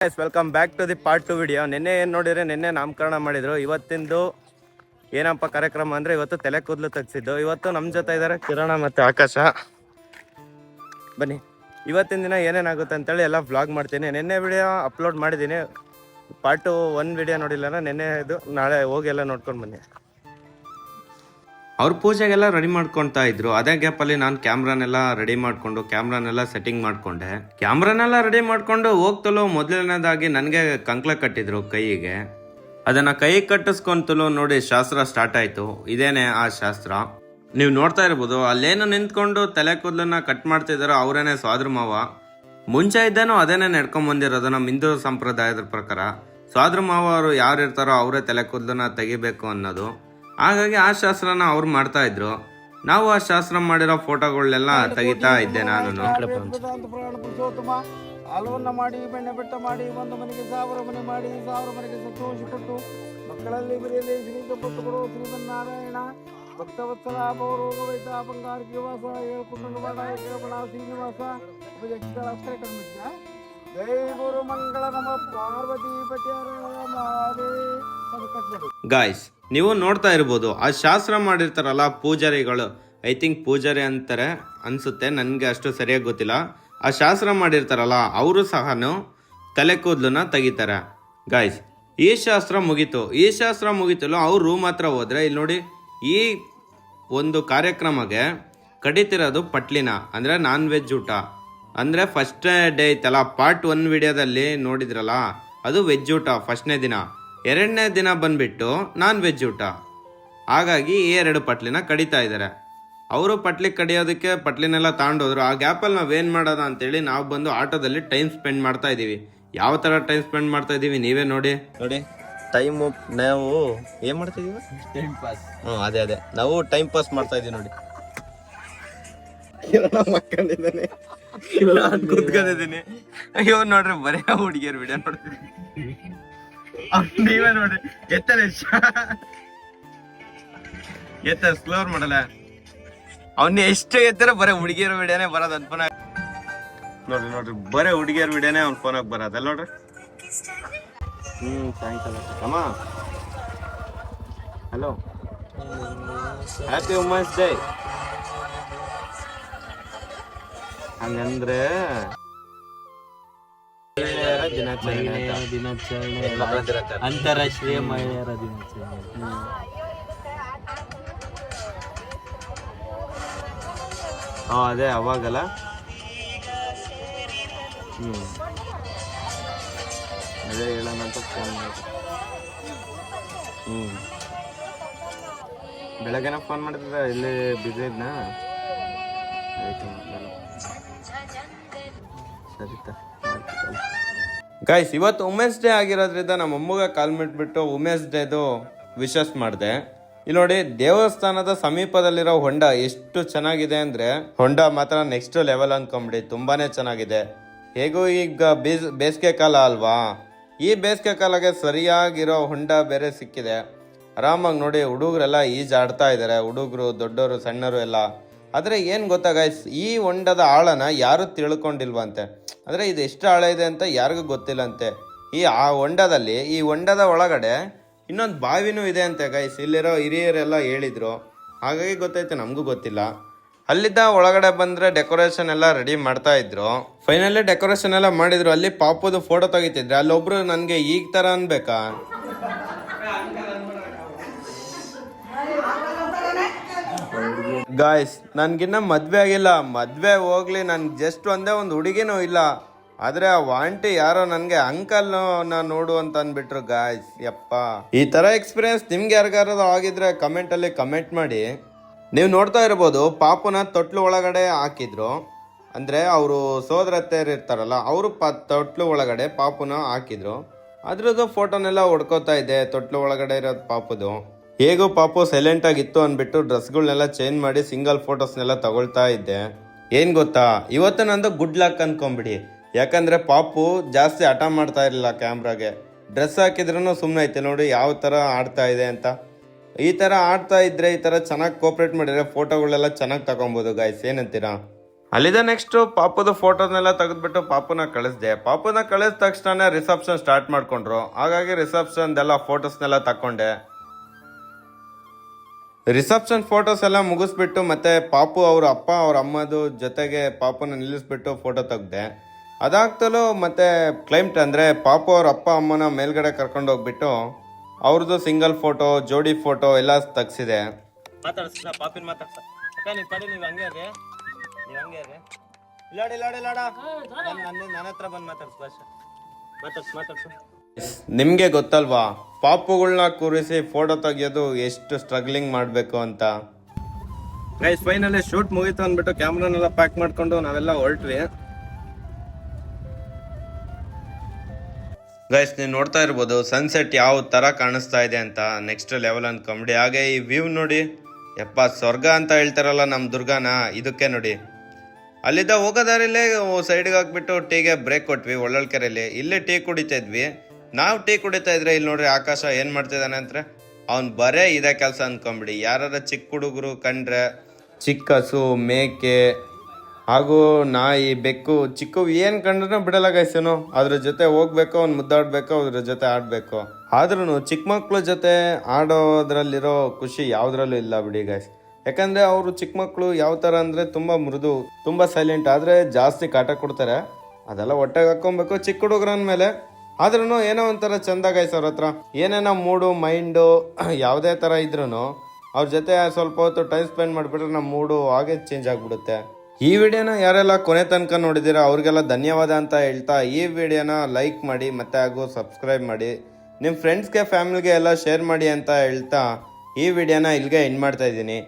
Welcome back to the part 2 video. ನಿನ್ನೆ ಏನು ನೋಡಿದ್ರೆ ನಿನ್ನೆ ನಾಮಕರಣ ಮಾಡಿದ್ರು. ಇವತ್ತಿಂದು ಏನಪ್ಪ ಕಾರ್ಯಕ್ರಮ ಅಂದರೆ ಇವತ್ತು ತಲೆ ಕೂದಲು ತೆಗ್ಸಿದ್ದು. ಇವತ್ತು ನಮ್ಮ ಜೊತೆ ಇದ್ದಾರೆ ಕಿರಣ ಮತ್ತು ಆಕಾಶ. ಬನ್ನಿ ಇವತ್ತಿನ ದಿನ ಏನೇನಾಗುತ್ತೆ ಅಂತೇಳಿ ಎಲ್ಲ ವ್ಲಾಗ್ ಮಾಡ್ತೀನಿ. ನಿನ್ನೆ ವಿಡಿಯೋ ಅಪ್ಲೋಡ್ ಮಾಡಿದ್ದೀನಿ. ಪಾರ್ಟ್ 1 ವಿಡಿಯೋ ನೋಡಿಲ್ಲ, ನಿನ್ನೆ ಇದು ನಾಳೆ ಹೋಗಿ ಎಲ್ಲ ನೋಡ್ಕೊಂಡು ಬನ್ನಿ. ಅವ್ರ ಪೂಜೆಗೆಲ್ಲ ರೆಡಿ ಮಾಡ್ಕೊಳ್ತಾ ಇದ್ರು. ಅದೇ ಗ್ಯಾಪಲ್ಲಿ ನಾನು ಕ್ಯಾಮ್ರಾನೆಲ್ಲ ರೆಡಿ ಮಾಡಿಕೊಂಡು ಕ್ಯಾಮ್ರಾನೆಲ್ಲ ಸೆಟ್ಟಿಂಗ್ ಮಾಡಿಕೊಂಡೆ. ಕ್ಯಾಮ್ರಾನೆಲ್ಲ ರೆಡಿ ಮಾಡಿಕೊಂಡು ಹೋಗ್ತಲೋ ಮೊದಲನೇದಾಗಿ ನನಗೆ ಕಂಕ್ಳ ಕಟ್ಟಿದ್ರು ಕೈಗೆ. ಅದನ್ನು ಕೈಗೆ ಕಟ್ಟಿಸ್ಕೊಂತಲೋ ನೋಡಿ ಶಾಸ್ತ್ರ ಸ್ಟಾರ್ಟ್ ಆಯಿತು. ಇದೇನೆ ಆ ಶಾಸ್ತ್ರ. ನೀವು ನೋಡ್ತಾ ಇರ್ಬೋದು, ಅಲ್ಲೇನು ನಿಂತ್ಕೊಂಡು ತಲೆ ಕೂದಲನ್ನ ಕಟ್ ಮಾಡ್ತಿದ್ದಾರೋ ಅವರೇನೆ ಸ್ವಾದ್ರ ಮಾವ. ಮುಂಚೆ ಇದ್ದೇನೋ ಅದೇನೇ ನಡ್ಕೊಂಬಂದಿರೋದು ನಮ್ಮ ಹಿಂದೂ ಸಂಪ್ರದಾಯದ ಪ್ರಕಾರ. ಸ್ವಾದ್ರ ಮಾವ ಅವರು ಯಾರು ಇರ್ತಾರೋ ಅವರೇ ತಲೆ ಕೂದಲನ್ನ ತೆಗಿಬೇಕು ಅನ್ನೋದು. ಹಾಗಾಗಿ ಆ ಶಾಸ್ತ್ರನ ಅವ್ರು ಮಾಡ್ತಾ ಇದ್ರು. ನಾವು ಆ ಶಾಸ್ತ್ರ ಮಾಡಿರೋ ಫೋಟೋಗಳನ್ನೆಲ್ಲ ತೆಗಿತಾ ಇದ್ದೆ ನಾನು. ಹಲವನ್ನ ಮಾಡಿ ಬೆಣ್ಣೆ ಬೆಟ್ಟ ಮಾಡಿ ಒಂದು ಮನೆಗೆ 1000 ಮನೆ ಮಾಡಿ 1000 ಮನೆಗೆ ಸಂತೋಷ ಕೊಟ್ಟು ಮಕ್ಕಳಲ್ಲಿ ಮನೆಯಲ್ಲಿ ಶ್ರೀಕಂಪತ್ತು ಕೊಡು ಶ್ರೀಮನ್ನಾರಾಯಣ ಭಕ್ತವತ್ಸಲ ರೋಗ ವೈತ ಬಂಗಾರ ಗಿವಾಸ ಹೇಳ್ಕೊಂಡು ಮಾಡ ಕೇಳಬಣ ಶ್ರೀನಿವಾಸ ಅಷ್ಟೇ ಕಂಡಿದ್ದ. ಜೈ ಗುರು ಮಂಗಳ ನಮ ಪಾರ್ವತಿ ಗಾಯ್ಸ್, ನೀವು ನೋಡ್ತಾ ಇರ್ಬೋದು, ಆ ಶಾಸ್ತ್ರ ಮಾಡಿರ್ತಾರಲ್ಲ ಪೂಜಾರಿಗಳು, ಐ ಥಿಂಕ್ ಪೂಜಾರಿ ಅಂತಾರೆ ಅನ್ಸುತ್ತೆ, ನನಗೆ ಅಷ್ಟು ಸರಿಯಾಗಿ ಗೊತ್ತಿಲ್ಲ. ಆ ಶಾಸ್ತ್ರ ಮಾಡಿರ್ತಾರಲ್ಲ ಅವರು ಸಹ ತಲೆ ಕೂದಲನ್ನ ತೆಗಿತಾರೆ. ಗಾಯ್ಸ್, ಈ ಶಾಸ್ತ್ರ ಮುಗೀತಲ್ಲ ಅವ್ರು ರೂಮ್ ಹತ್ರ ಹೋದ್ರೆ ಇಲ್ಲಿ ನೋಡಿ, ಈ ಒಂದು ಕಾರ್ಯಕ್ರಮಕ್ಕೆ ಕಡಿತಿರೋದು ಪಟ್ಲಿನ ಅಂದರೆ ನಾನ್ ವೆಜ್ ಊಟ. ಅಂದರೆ ಫಸ್ಟ್ ಡೇ ಐತಲ್ಲ, ಪಾರ್ಟ್ 1 ವಿಡಿಯೋದಲ್ಲಿ ನೋಡಿದ್ರಲ್ಲ, ಅದು ವೆಜ್ ಊಟ ಫಸ್ಟ್ನೇ ದಿನ. 2ನೇ ದಿನ ಬಂದ್ಬಿಟ್ಟು ನಾನ್ ವೆಜ್ ಊಟ. ಹಾಗಾಗಿ ಈ 2 ಪಟ್ಲಿನ ಕಡಿತಾ ಇದ್ದಾರೆ. ಅವರು ಪಟ್ಲಿ ಕಡಿಯೋದಕ್ಕೆ ಪಟ್ಲಿನೆಲ್ಲ ತಗೊಂಡೋದ್ರು. ಆ ಗ್ಯಾಪಲ್ಲಿ ನಾವೇನು ಮಾಡೋದ ಅಂತೇಳಿ ನಾವು ಬಂದು ಆಟೋದಲ್ಲಿ ಟೈಮ್ ಸ್ಪೆಂಡ್ ಮಾಡ್ತಾ ಇದ್ದೀವಿ. ಯಾವ ಥರ ಟೈಮ್ ಸ್ಪೆಂಡ್ ಮಾಡ್ತಾ ಇದ್ದೀವಿ ನೀವೇ ನೋಡಿ. ಟೈಮು ನಾವು ಏನು ಮಾಡ್ತಾ ಇದೀವಿ? Time pass. ಅದೇ ನಾವು ಟೈಮ್ ಪಾಸ್ ಮಾಡ್ತಾ ಇದೀವಿ ನೋಡಿ. ಮಕ್ಕಳಿದ್ದಾನೆ, ಕೂತ್ಕೊಂಡಿದ್ದೀನಿ. ಅಯ್ಯೋ ನೋಡ್ರಿ, ಬರೀ ಹುಡುಗಿಯರು ವಿಡಿಯೋ ನೋಡ್ತಿದ್ದೀನಿ. ನೀವೇ ನೋಡಿ, ಎತ್ತ ಸ್ಲೋರ್ ಮಾಡಲ್ಲ. ಅವನ್ನ ಎಷ್ಟು ಎತ್ತರ ಬರೀ ಹುಡುಗಿಯರ ವಿಡಿಯೋನೇ ಬರೋದು. ಅವ್ನ ಫೋನ್ ನೋಡ್ರಿ ಬರೀ ಹುಡುಗಿಯರ ವಿಡಿಯೋನೇ ಅವ್ನ ಫೋನಾಗ ಬರೋದಲ್ಲ ನೋಡ್ರಿ. ಸಾಯಂಕಾಲ ಅಮ್ಮ, ಹಲೋ, ಹ್ಯಾಪಿ ವುಮೆನ್ಸ್ ಡೇ. ಹಂಗಂದ್ರೆ ದಿನಾಚರಣೆ, ಅಂತಾರಾಷ್ಟ್ರೀಯ ಮಹಿಳೆಯರ ದಿನಾಚರಣೆ. ಅದೇ ಅವಾಗಲ್ಲ. ಅದೇ ಹೇಳೋಣ ಅಂತ ಫೋನ್ ಮಾಡಿ. ಬೆಳಗ್ಗೆನ ಫೋನ್ ಮಾಡಿದ್ರೆ ಇಲ್ಲಿ ಬಿಸಿ ಇದ್ನ. ಸರಿತಾ ಗಾಯ್ಸ್, ಇವತ್ತು ವುಮೆನ್ಸ್ ಡೇ ಆಗಿರೋದ್ರಿಂದ ನಮ್ಮ ಅಮ್ಮಗ ಕಾಲ್ ಮಾಡಿಬಿಟ್ಟು ವುಮೆನ್ಸ್ ಡೇದು ವಿಶಸ್ ಮಾಡಿದೆ. ಇಲ್ಲಿ ನೋಡಿ, ದೇವಸ್ಥಾನದ ಸಮೀಪದಲ್ಲಿರೋ ಹೊಂಡ ಎಷ್ಟು ಚೆನ್ನಾಗಿದೆ ಅಂದ್ರೆ, ಹೊಂಡ ಮಾತ್ರ ನೆಕ್ಸ್ಟ್ ಲೆವೆಲ್ ಅನ್ಕೊಂಬಿಡಿ, ತುಂಬಾನೇ ಚೆನ್ನಾಗಿದೆ. ಹೇಗೂ ಈಗ ಬೇಸಿಗೆ ಕಾಲ ಅಲ್ವಾ, ಈ ಬೇಸಿಗೆ ಕಾಲಕ್ಕೆ ಸರಿಯಾಗಿರೋ ಹೊಂಡ ಬೇರೆ ಸಿಕ್ಕಿದೆ. ಆರಾಮಾಗಿ ನೋಡಿ, ಹುಡುಗರೆಲ್ಲ ಈಜಾಡ್ತಾ ಇದ್ದಾರೆ, ಹುಡುಗರು ದೊಡ್ಡವರು ಸಣ್ಣರು ಎಲ್ಲ. ಆದರೆ ಏನು ಗೊತ್ತಾ ಗೈಸ್, ಈ ಹೊಂಡದ ಆಳನ ಯಾರು ತಿಳ್ಕೊಂಡಿಲ್ವಂತೆ. ಅಂದರೆ ಇದು ಎಷ್ಟು ಆಳ ಇದೆ ಅಂತ ಯಾರಿಗೂ ಗೊತ್ತಿಲ್ಲಂತೆ. ಈ ಹೊಂಡದ ಒಳಗಡೆ ಇನ್ನೊಂದು ಬಾವಿನೂ ಇದೆ ಅಂತೆ ಗೈಸ್. ಇಲ್ಲಿರೋ ಹಿರಿಯರೆಲ್ಲ ಹೇಳಿದ್ರು, ಹಾಗಾಗಿ ಗೊತ್ತೈತೆ, ನಮಗೂ ಗೊತ್ತಿಲ್ಲ. ಅಲ್ಲಿದ್ದ ಒಳಗಡೆ ಬಂದರೆ ಡೆಕೋರೇಷನ್ ಎಲ್ಲ ರೆಡಿ ಮಾಡ್ತಾ ಇದ್ರು. ಫೈನಲಿ ಡೆಕೋರೇಷನ್ ಎಲ್ಲ ಮಾಡಿದ್ರು. ಅಲ್ಲಿ ಪಾಪುದು ಫೋಟೋ ತೆಗಿತಿದ್ರೆ ಅಲ್ಲೊಬ್ರು ನನಗೆ ಈಗ ಥರ ಅನ್ಬೇಕಾ? ಗಾಯ್ಸ್, ನನ್ಗಿನ್ನ ಮದ್ವೆ ಆಗಿಲ್ಲ. ಮದ್ವೆ ಹೋಗ್ಲಿ, ನನ್ಗೆ ಜಸ್ಟ್ ಒಂದೇ ಒಂದು ಹುಡುಗಿನೂ ಇಲ್ಲ. ಆದ್ರೆ ಆ ಆಂಟಿ ಯಾರೋ ನನ್ಗೆ ಅಂಕಲ್ ನೋಡು ಅಂತ ಅಂದ್ಬಿಟ್ರು ಗಾಯ್ಸ್. ಯಪ್ಪ, ಈ ತರ ಎಕ್ಸ್ಪೀರಿಯನ್ಸ್ ನಿಮ್ಗೆ ಯಾರಿಗಾರು ಆಗಿದ್ರೆ ಕಮೆಂಟ್ ಅಲ್ಲಿ ಕಮೆಂಟ್ ಮಾಡಿ. ನೀವು ನೋಡ್ತಾ ಇರ್ಬೋದು, ಪಾಪುನ ತೊಟ್ಲು ಒಳಗಡೆ ಹಾಕಿದ್ರು. ಅಂದ್ರೆ ಅವರು ಸೋದರತ್ತೆಯರು ಇರ್ತಾರಲ್ಲ, ಅವರು ತೊಟ್ಲು ಒಳಗಡೆ ಪಾಪುನ ಹಾಕಿದ್ರು. ಅದ್ರದ್ದು ಫೋಟೋನೆಲ್ಲ ಹೊಡ್ಕೋತಾ ಇದೆ, ತೊಟ್ಲು ಒಳಗಡೆ ಇರೋದು ಪಾಪುದು. ಹೇಗೋ ಪಾಪು ಸೈಲೆಂಟ್ ಆಗಿತ್ತು ಅಂದ್ಬಿಟ್ಟು ಡ್ರೆಸ್ಗಳನ್ನೆಲ್ಲ ಚೇಂಜ್ ಮಾಡಿ ಸಿಂಗಲ್ ಫೋಟೋಸ್ನೆಲ್ಲ ತಗೊಳ್ತಾ ಇದ್ದೆ. ಏನ್ ಗೊತ್ತಾ, ಇವತ್ತು ನಂದು ಗುಡ್ ಲಕ್ ಅನ್ಕೊಂಬಿಡಿ. ಯಾಕಂದ್ರೆ ಪಾಪು ಜಾಸ್ತಿ ಹಠ ಮಾಡ್ತಾ ಇರಲಿಲ್ಲ ಕ್ಯಾಮ್ರಾಗೆ. ಡ್ರೆಸ್ ಹಾಕಿದ್ರೂ ಸುಮ್ಮನೆ ಐತೆ ನೋಡಿ ಯಾವ ಥರ ಆಡ್ತಾ ಇದೆ ಅಂತ. ಈ ಥರ ಆಡ್ತಾ ಇದ್ರೆ, ಈ ಥರ ಚೆನ್ನಾಗಿ ಕೋಪ್ರೇಟ್ ಮಾಡಿದ್ರೆ ಫೋಟೋಗಳೆಲ್ಲ ಚೆನ್ನಾಗಿ ತಗೊಬೋದು ಗಾಯ್ಸ್. ಏನಂತೀರಾ? ಅಲ್ಲಿಂದ ನೆಕ್ಸ್ಟ್ ಪಾಪದ ಫೋಟೋಸ್ನೆಲ್ಲ ತೆಗೆದ್ಬಿಟ್ಟು ಪಾಪುನ ಕಳಿಸ್ದೆ. ಪಾಪುನ ಕಳಿಸಿದ ತಕ್ಷಣ ರಿಸೆಪ್ಷನ್ ಸ್ಟಾರ್ಟ್ ಮಾಡ್ಕೊಂಡ್ರು. ಹಾಗಾಗಿ ರಿಸೆಪ್ಷನ್ದೆಲ್ಲ ಫೋಟೋಸ್ನೆಲ್ಲ ತಕೊಂಡೆ. ರಿಸೆಪ್ಷನ್ ಫೋಟೋಸ್ ಎಲ್ಲ ಮುಗಿಸ್ಬಿಟ್ಟು ಮತ್ತೆ ಪಾಪು ಅವ್ರ ಅಪ್ಪ ಅವ್ರ ಅಮ್ಮದು ಜೊತೆಗೆ ಪಾಪುನ ನಿಲ್ಲಿಸ್ಬಿಟ್ಟು ಫೋಟೋ ತೆಗ್ದೆ. ಅದಾಗ್ತಲೂ ಮತ್ತೆ ಕ್ಲೈಂಟ್ ಅಂದರೆ ಪಾಪು ಅವ್ರ ಅಪ್ಪ ಅಮ್ಮನ ಮೇಲ್ಗಡೆ ಕರ್ಕೊಂಡು ಹೋಗ್ಬಿಟ್ಟು ಅವ್ರದ್ದು ಸಿಂಗಲ್ ಫೋಟೋ ಜೋಡಿ ಫೋಟೋ ಎಲ್ಲ ತೆಗ್ಸಿದೆ. ಮಾತಾಡ್ಸ ಪಾಪಿನ ಮಾತಾಡ್ಸ ಅಕ್ಕ ನೀವು ಕಡೆ ನೀವು ಹಂಗೆ ರೀ ನನ್ನ ಹತ್ರ ಬಂದು ಮಾತಾಡ್ಸು. ನಿಮಗೆ ಗೊತ್ತಲ್ವಾ ಪಾಪುಗಳನ್ನ ಕೂರಿಸಿ ಫೋಟೋ ತೆಗಿಯೋದು ಎಷ್ಟು ಸ್ಟ್ರಗ್ಲಿಂಗ್ ಮಾಡಬೇಕು ಅಂತ. ಗೈಸ್ ಫೈನಲಿ ಶೂಟ್ ಮುಗೀತು ಅಂದ್ಬಿಟ್ಟು ಕ್ಯಾಮ್ರಾನೆಲ್ಲ ಪ್ಯಾಕ್ ಮಾಡ್ಕೊಂಡು ನಾವೆಲ್ಲ ಹೊರಟ್ವಿ. ಗೈಸ್ ನೀವು ನೋಡ್ತಾ ಇರ್ಬೋದು ಸನ್ಸೆಟ್ ಯಾವ ಥರ ಕಾಣಿಸ್ತಾ ಇದೆ ಅಂತ, ನೆಕ್ಸ್ಟ್ ಲೆವೆಲ್ ಅನ್ಕೊಂಬಿಡಿ. ಹಾಗೆ ಈ ವ್ಯೂ ನೋಡಿ, ಯಪ್ಪ ಸ್ವರ್ಗ ಅಂತ ಹೇಳ್ತಾರಲ್ಲ ನಮ್ಮ ದುರ್ಗಾನ, ಇದಕ್ಕೆ ನೋಡಿ. ಅಲ್ಲಿದ್ದ ಹೋಗೋ ದಾರಿಲೇ ಸೈಡ್ಗೆ ಹಾಕ್ಬಿಟ್ಟು ಟೀಗೆ ಬ್ರೇಕ್ ಕೊಟ್ವಿ ಒಳ್ಳೊಳ್ಕೆರೆಯಲ್ಲಿ. ಇಲ್ಲೇ ಟೀ ಕುಡಿತಾ ಇದ್ವಿ. ನಾವು ಟೀ ಕುಡಿತಾ ಇದ್ರೆ ಇಲ್ಲಿ ನೋಡ್ರಿ ಆಕಾಶ ಏನು ಮಾಡ್ತಿದ್ದಾನೆ ಅಂದರೆ ಅವ್ನು ಬರೇ ಇದೇ ಕೆಲಸ ಅನ್ಕೊಂಬಿಡಿ. ಯಾರ ಚಿಕ್ಕ ಹುಡುಗರು ಕಂಡ್ರೆ ಚಿಕ್ಕ ಹಸು ಮೇಕೆ ಹಾಗೂ ನಾಯಿ ಬೆಕ್ಕು ಚಿಕ್ಕ ಏನು ಕಂಡ್ರೂ ಬಿಡಲ್ಲ ಗೈಸನು. ಅದ್ರ ಜೊತೆ ಹೋಗ್ಬೇಕು, ಅವ್ನು ಮುದ್ದಾಡ್ಬೇಕು, ಅದ್ರ ಜೊತೆ ಆಡಬೇಕು. ಆದ್ರೂ ಚಿಕ್ಕ ಮಕ್ಳ ಜೊತೆ ಆಡೋದ್ರಲ್ಲಿರೋ ಖುಷಿ ಯಾವುದ್ರಲ್ಲೂ ಇಲ್ಲ ಬಿಡಿ ಗೈಸ್. ಯಾಕಂದರೆ ಅವರು ಚಿಕ್ಕ ಮಕ್ಕಳು ಯಾವ ಥರ ಅಂದರೆ ತುಂಬ ಮೃದು, ತುಂಬ ಸೈಲೆಂಟ್, ಆದರೆ ಜಾಸ್ತಿ ಕಾಟ ಕೊಡ್ತಾರೆ. ಅದೆಲ್ಲ ಹೊಟ್ಟೆಗೆ ಹಾಕ್ಕೊಬೇಕು ಚಿಕ್ಕ ಹುಡುಗರನ ಮೇಲೆ. ಆದ್ರೂ ಏನೋ ಒಂಥರ ಚಂದ ಗೈಸ್. ಅವ್ರ ಹತ್ರ ಏನೇನೋ ಮೂಡು ಮೈಂಡು ಯಾವುದೇ ಥರ ಇದ್ರೂ ಅವ್ರ ಜೊತೆ ಸ್ವಲ್ಪ ಹೊತ್ತು ಟೈಮ್ ಸ್ಪೆಂಡ್ ಮಾಡಿಬಿಟ್ರೆ ನಮ್ಮ ಮೂಡು ಹಾಗೆ ಚೇಂಜ್ ಆಗಿಬಿಡುತ್ತೆ. ಈ ವಿಡಿಯೋನ ಯಾರೆಲ್ಲ ಕೊನೆ ತನಕ ನೋಡಿದ್ದೀರಾ ಅವ್ರಿಗೆಲ್ಲ ಧನ್ಯವಾದ ಅಂತ ಹೇಳ್ತಾ ಈ ವಿಡಿಯೋನ ಲೈಕ್ ಮಾಡಿ ಮತ್ತು ಹಾಗೂ ಸಬ್ಸ್ಕ್ರೈಬ್ ಮಾಡಿ. ನಿಮ್ಮ ಫ್ರೆಂಡ್ಸ್ಗೆ ಫ್ಯಾಮಿಲಿಗೆ ಎಲ್ಲ ಶೇರ್ ಮಾಡಿ ಅಂತ ಹೇಳ್ತಾ ಈ ವಿಡಿಯೋನ ಇಲ್ಲಿಗೆ ಎಂಡ್ ಮಾಡ್ತಾ ಇದ್ದೀನಿ.